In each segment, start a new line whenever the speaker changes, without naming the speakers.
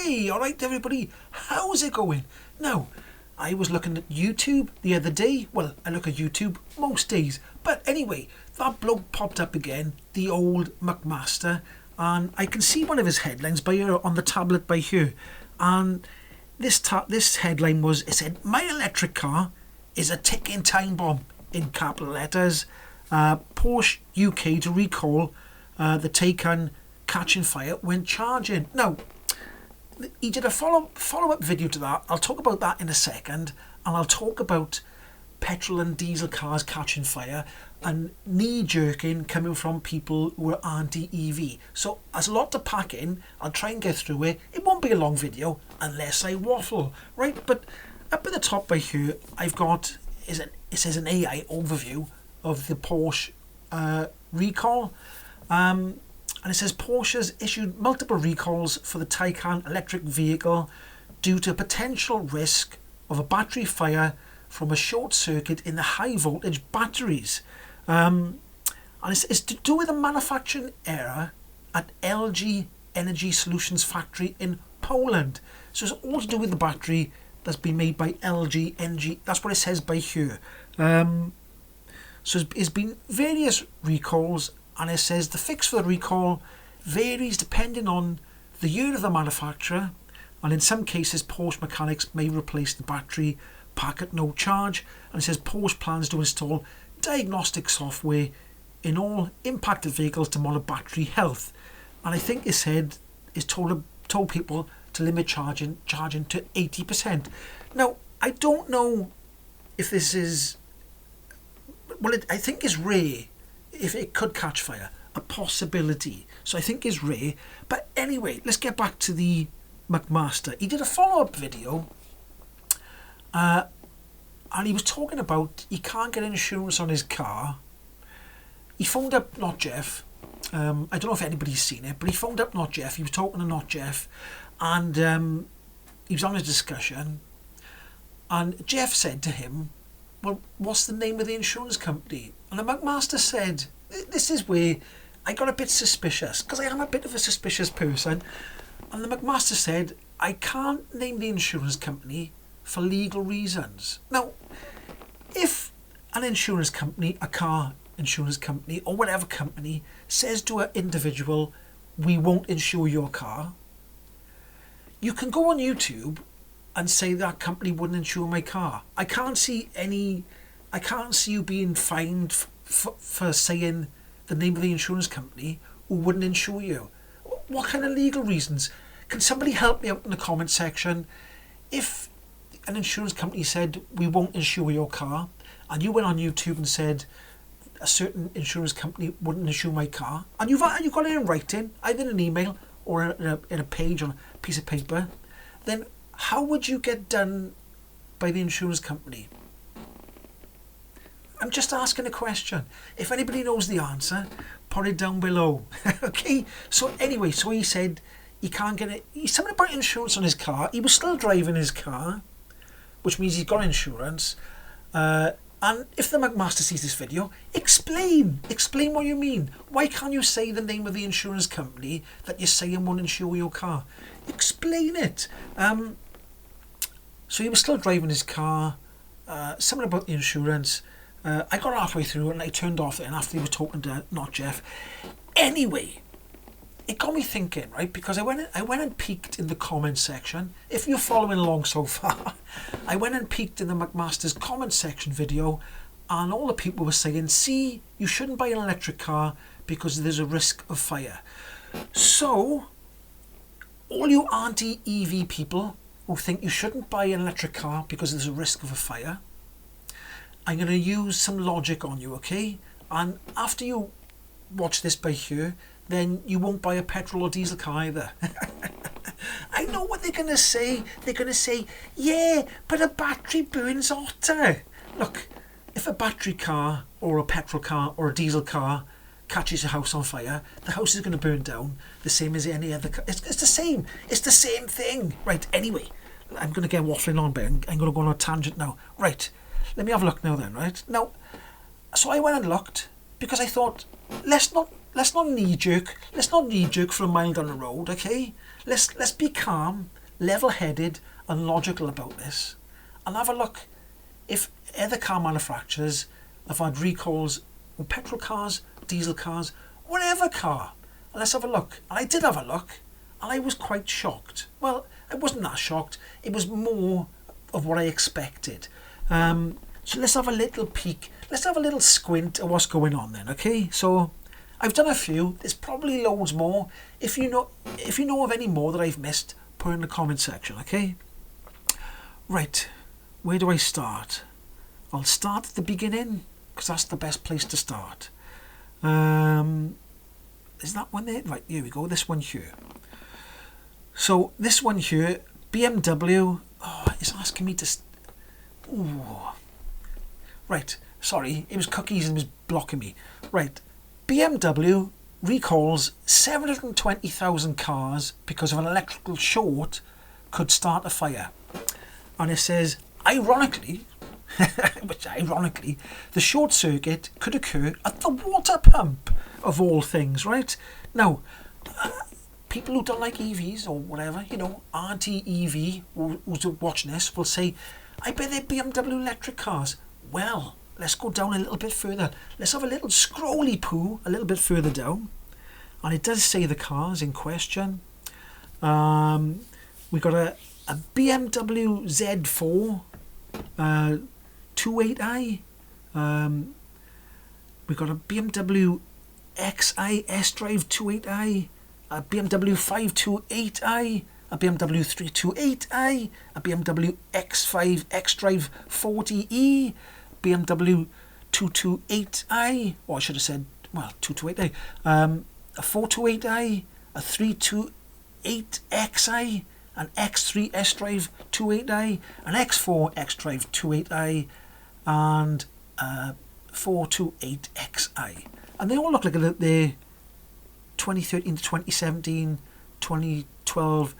Hey, alright everybody, how's it going? Now, I was looking at YouTube the other day. Well, I look at YouTube most days. But anyway, that bloke popped up again, the old McMaster, and I can see one of his headlines by here on the tablet by here. And this headline was, it said, "My electric car is a ticking time bomb," in capital letters. Porsche UK to recall the Taycan catching fire when charging. Now, he did a follow-up video to that. I'll talk about that in a second, and I'll talk about petrol and diesel cars catching fire and knee-jerking coming from people who are anti-EV. So there's a lot to pack in. I'll try and get through it. It won't be a long video unless I waffle, right? But up at the top by here, I've got it says an AI overview of the Porsche recall. And it says Porsche's issued multiple recalls for the Taycan electric vehicle due to potential risk of a battery fire from a short circuit in the high voltage batteries. And it's to do with a manufacturing error at LG Energy Solutions factory in Poland. So it's all to do with the battery that's been made by LG Energy. That's what it says by here. So there's been various recalls, and it says the fix for the recall varies depending on the year of the manufacturer, and in some cases Porsche mechanics may replace the battery pack at no charge. And it says Porsche plans to install diagnostic software in all impacted vehicles to monitor battery health. And I think it said it's told people to limit charging to 80%. Now, I don't know if this is, well, I think it's rare. If it could catch fire, a possibility. So I think it's rare. But anyway, let's get back to the McMaster. He did a follow-up video, and he was talking about he can't get insurance on his car. He phoned up Not Jeff. I don't know if anybody's seen it, but he phoned up Not Jeff. He was talking to Not Jeff, and he was on a discussion. And Jeff said to him, "Well, what's the name of the insurance company?" And the McMaster said, this is where I got a bit suspicious, because I am a bit of a suspicious person. And the McMaster said, "I can't name the insurance company for legal reasons." Now, if an insurance company, a car insurance company, or whatever company, says to an individual, "We won't insure your car," you can go on YouTube and say that company wouldn't insure my car. I can't see you being fined for saying the name of the insurance company who wouldn't insure you. What kind of legal reasons? Can somebody help me out in the comment section? If an insurance company said, "We won't insure your car," and you went on YouTube and said a certain insurance company wouldn't insure my car, and you've got it in writing, either in an email or in a page on a piece of paper, then how would you get done by the insurance company? I'm just asking a question. If anybody knows the answer, put it down below. Okay? So anyway, so he said he can't get it. He's something about insurance on his car. He was still driving his car, which means he's got insurance. And if the McMaster sees this video, explain what you mean. Why can't you say the name of the insurance company that you're saying won't insure your car? Explain it. So he was still driving his car. Something about the insurance. I got halfway through and I turned off it, and after he was talking to Not Jeff. Anyway, it got me thinking, right? Because I went and peeked in the comment section. If you're following along so far, I went and peeked in the McMaster's comment section video, and all the people were saying, "See, you shouldn't buy an electric car because there's a risk of fire." So, all you anti-EV people who think you shouldn't buy an electric car because there's a risk of a fire, I'm going to use some logic on you, okay? And after you watch this by here, then you won't buy a petrol or diesel car either. I know what they're going to say. They're going to say, "Yeah, but a battery burns hotter." Look, if a battery car or a petrol car or a diesel car catches a house on fire, the house is going to burn down the same as any other car. It's the same. It's the same thing. Right, anyway, I'm going to get waffling on, but I'm going to go on a tangent now. Right. Let me have a look now then, right? Now, so I went and looked because I thought, let's not knee jerk for a mile down the road, okay? let's be calm, level-headed and logical about this, and have a look if other car manufacturers have had recalls on petrol cars, diesel cars, whatever car. And let's have a look. And I did have a look, and I was quite shocked. Well, I wasn't that shocked. It was more of what I expected. So let's have a little peek. Let's have a little squint at what's going on then, okay? So I've done a few. There's probably loads more. If you know of any more that I've missed, put in the comment section, okay? Right, where do I start? I'll start at the beginning, because that's the best place to start. Is that one there? Right, here we go, this one here. So this one here, BMW, it's asking me to... Ooh. Right, sorry, it was cookies and it was blocking me. Right, BMW recalls 720,000 cars because of an electrical short could start a fire. And it says, ironically, the short circuit could occur at the water pump, of all things, right? Now, people who don't like EVs or whatever, you know, anti-EV, who's watching this, will say, I bet they're BMW electric cars. Well, let's go down a little bit further. Let's have a little scrolly poo a little bit further down. And it does say the cars in question. We've got a BMW Z4 28i. We've got a BMW XI S-Drive 28i, a BMW 528i, a BMW 328i, a BMW X5 X-Drive 40e, BMW 228i, or I should have said, well, 228i, a 428i, a 328xi, an X3 S-Drive 28i, an X4 X-Drive 28i, and a 428xi. And they all look like they're 2013 to 2017, 2012.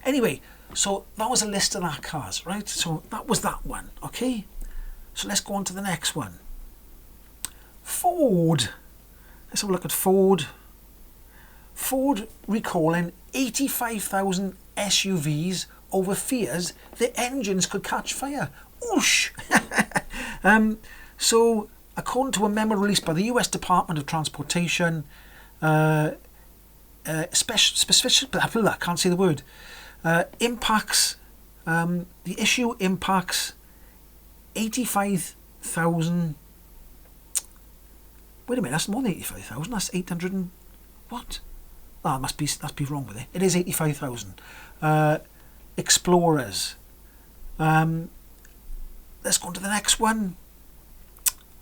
Anyway, so that was a list of that cars, right? So that was that one, okay? So let's go on to the next one. Ford. Let's have a look at Ford. Ford recalling 85,000 SUVs over fears their engines could catch fire. Oosh! So, according to a memo released by the US Department of Transportation, I can't say the word, impacts, the issue impacts 85,000, wait a minute, that's more than 85,000, that's 800 and, what? Ah, must be wrong with it. It is 85,000. Explorers. Let's go on to the next one.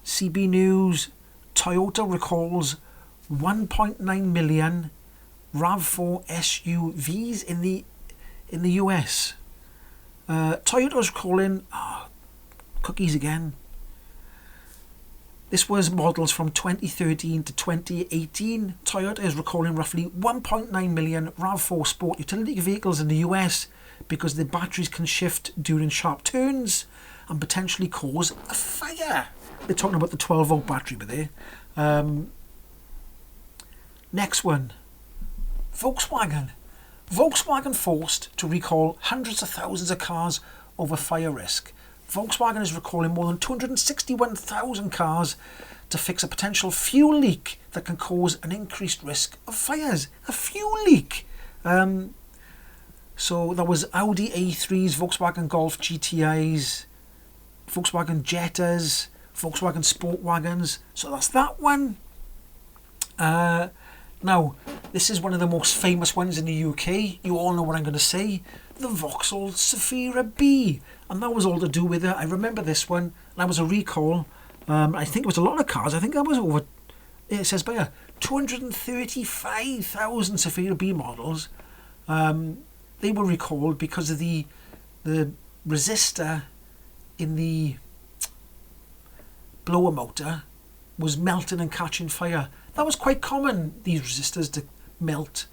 CB News. Toyota recalls 1.9 million RAV4 SUVs in the US. Toyota's recalling cookies again. This was models from 2013 to 2018. Toyota is recalling roughly 1.9 million RAV4 sport utility vehicles in the US because the batteries can shift during sharp turns and potentially cause a fire. They're talking about the 12-volt battery, but there. Next one. Volkswagen. Volkswagen forced to recall hundreds of thousands of cars over fire risk. Volkswagen is recalling more than 261,000 cars to fix a potential fuel leak that can cause an increased risk of fires. A fuel leak! So there was Audi A3s, Volkswagen Golf GTIs, Volkswagen Jettas, Volkswagen Sport Wagons. So that's that one. Now, this is one of the most famous ones in the UK. You all know what I'm going to say. The Vauxhall Zafira B. And that was all to do with it. I remember this one. And that was a recall. I think it was a lot of cars. I think that was over, it says by 235,000 Zafira B models. They were recalled because of the resistor in the blower motor was melting and catching fire. That was quite common, these resistors to melt.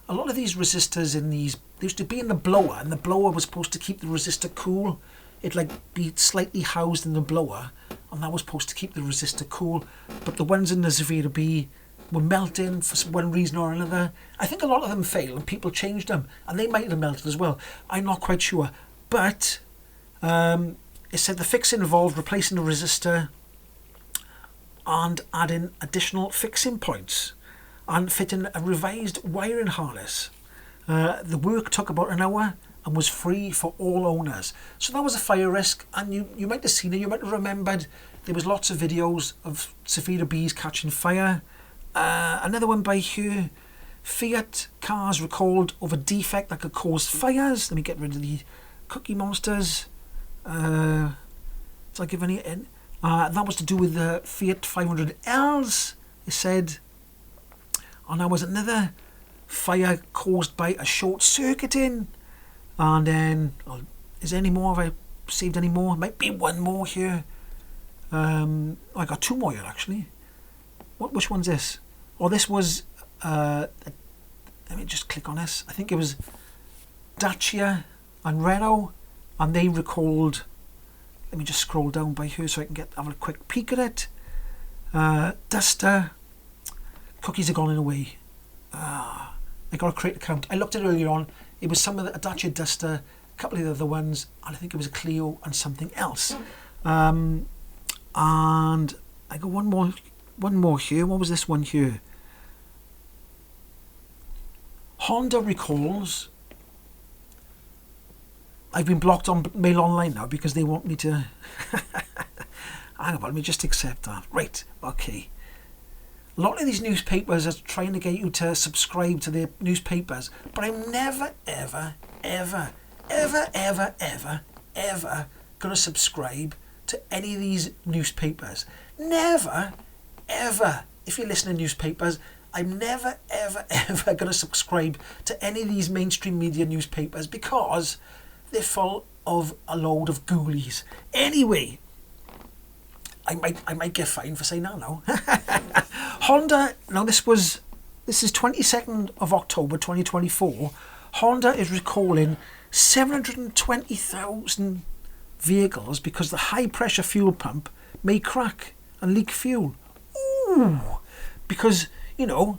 A lot of these resistors they used to be in the blower, and the blower was supposed to keep the resistor cool. It'd like be slightly housed in the blower, and that was supposed to keep the resistor cool. But the ones in the Zafira B, were melting for one reason or another. I think a lot of them failed and people changed them, and they might have melted as well. I'm not quite sure, but it said the fix involved replacing the resistor and adding additional fixing points and fitting a revised wiring harness. The work took about an hour and was free for all owners. So that was a fire risk, and you might have seen it, you might have remembered there was lots of videos of Safira bees catching fire. Another one by here, Fiat cars recalled over defect that could cause fires. Let me get rid of the Cookie Monsters. Did I give any in? That was to do with the Fiat 500Ls, it said. And there was another fire caused by a short circuiting. And then, is there any more? Have I saved any more? Might be one more here. I got two more here actually. Which one's this? Oh, this was, let me just click on this. I think it was Dacia and Renault, and they recalled, let me just scroll down by here so I can have a quick peek at it. Duster, cookies are gone away. I got to create an account. I looked at it earlier on. It was some of the Dacia Duster, a couple of the other ones, and I think it was a Clio and something else. And I got one more here. What was this one here? Honda recalls. I've been blocked on Mail Online now because they want me to. Hang on, let me just accept that. Right, okay. A lot of these newspapers are trying to get you to subscribe to their newspapers, but I'm never, ever, ever, ever, ever, ever, ever going to subscribe to any of these newspapers. Never, ever. If you listen to newspapers, I'm never, ever, ever going to subscribe to any of these mainstream media newspapers because they're full of a load of ghoulies. Anyway, I might get fined for saying that now. Honda, now this is 22nd of October 2024. Honda is recalling 720,000 vehicles because the high pressure fuel pump may crack and leak fuel. Ooh, because, you know,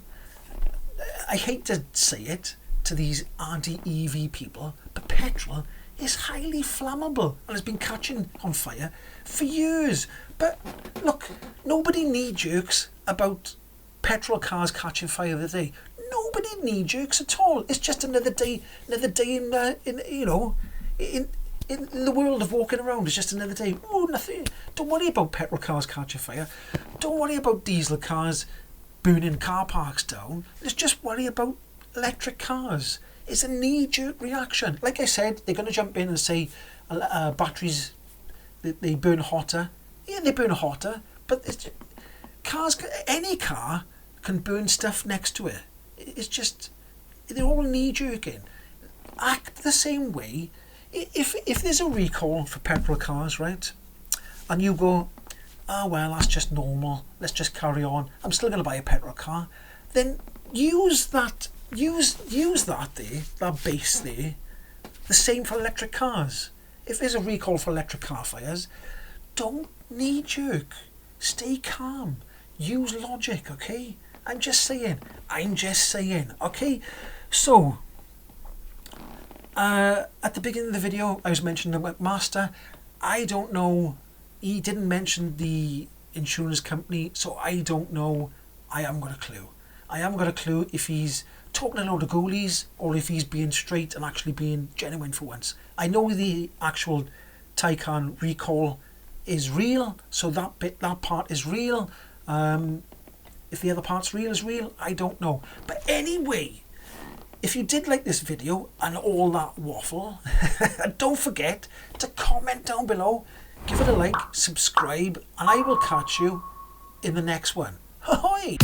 I hate to say it to these anti-EV people, but petrol is highly flammable and has been catching on fire for years. But look, nobody knee-jerks about petrol cars catching fire today. Nobody knee-jerks at all. It's just another day in the world of walking around. It's just another day. Oh, nothing. Don't worry about petrol cars catching fire. Don't worry about diesel cars burning car parks down. Let's just worry about electric cars. It's a knee-jerk reaction. Like I said, they're going to jump in and say batteries, they burn hotter. Yeah, they burn hotter, but any car can burn stuff next to it. It's just, they're all knee-jerking. Act the same way. If there's a recall for petrol cars, right, and you go, oh well, that's just normal, let's just carry on, I'm still going to buy a petrol car, then use that there, that base there. The same for electric cars. If there's a recall for electric car fires, don't knee-jerk. Stay calm. Use logic, okay? I'm just saying, okay? So, at the beginning of the video, I was mentioning the webmaster. I don't know, he didn't mention the insurance company, so I don't know. I haven't got a clue. I haven't got a clue if he's talking a load of ghoulies or if he's being straight and actually being genuine for once. I know the actual Taycan recall is real, so that part is real. If the other part's real is real, I don't know. But anyway, if you did like this video and all that waffle, don't forget to comment down below, give it a like, subscribe, and I will catch you in the next one. Ahoy!